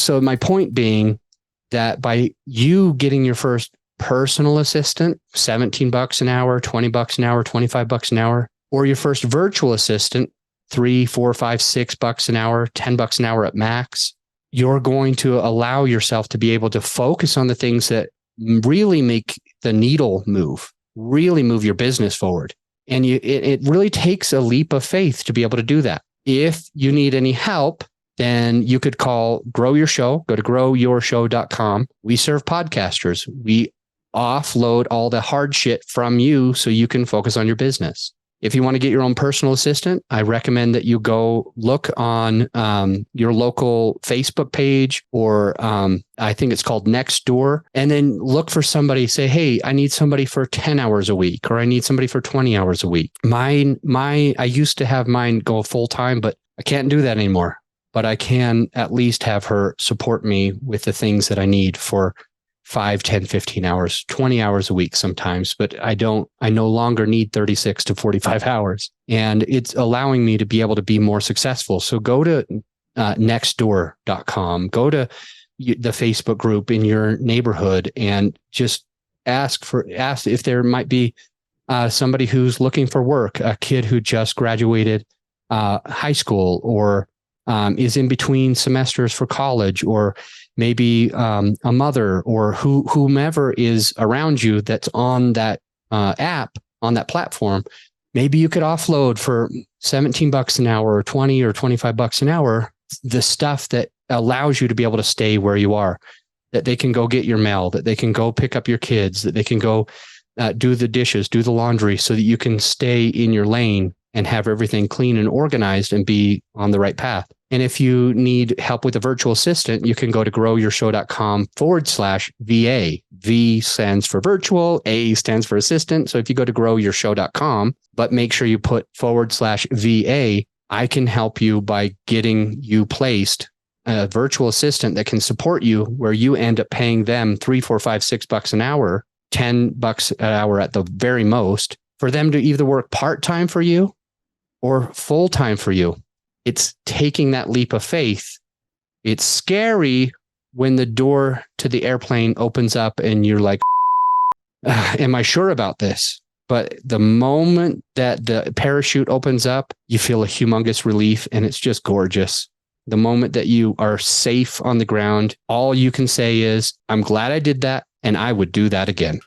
So my point being that by you getting your first personal assistant, $17 an hour, $20 an hour, $25 an hour, or your first virtual assistant, $3, $4, $5, $6 an hour, $10 an hour at max, you're going to allow yourself to be able to focus on the things that really make the needle move, really move your business forward. And it really takes a leap of faith to be able to do that. If you need any help, then you could call Grow Your Show. Go to growyourshow.com. We serve podcasters. We offload all the hard shit from you so you can focus on your business. If you want to get your own personal assistant, I recommend that you go look on your local Facebook page, or I think it's called Nextdoor, and then look for somebody. Say, hey, I need somebody for 10 hours a week, or I need somebody for 20 hours a week. I used to have mine go full time, but I can't do that anymore. But I can at least have her support me with the things that I need for 5, 10, 15 hours, 20 hours a week sometimes, but I no longer need 36 to 45 hours. And it's allowing me to be able to be more successful. So go to nextdoor.com, go to the Facebook group in your neighborhood, and just ask if there might be somebody who's looking for work, a kid who just graduated high school, or is in between semesters for college, or maybe a mother, or whomever is around you that's on that app, on that platform. Maybe you could offload for $17 an hour, or 20 or $25 an hour, the stuff that allows you to be able to stay where you are, that they can go get your mail, that they can go pick up your kids, that they can go do the dishes, do the laundry, so that you can stay in your lane and have everything clean and organized and be on the right path. And if you need help with a virtual assistant, you can go to growyourshow.com/VA. V stands for virtual, A stands for assistant. So if you go to growyourshow.com, but make sure you put /VA, I can help you by getting you placed a virtual assistant that can support you, where you end up paying them $3, $4, $5, $6 an hour, $10 an hour at the very most, for them to either work part-time for you or full-time for you. It's taking that leap of faith. It's scary when the door to the airplane opens up and you're like, am I sure about this? But the moment that the parachute opens up, you feel a humongous relief, and it's just gorgeous. The moment that you are safe on the ground, all you can say is, I'm glad I did that, and I would do that again.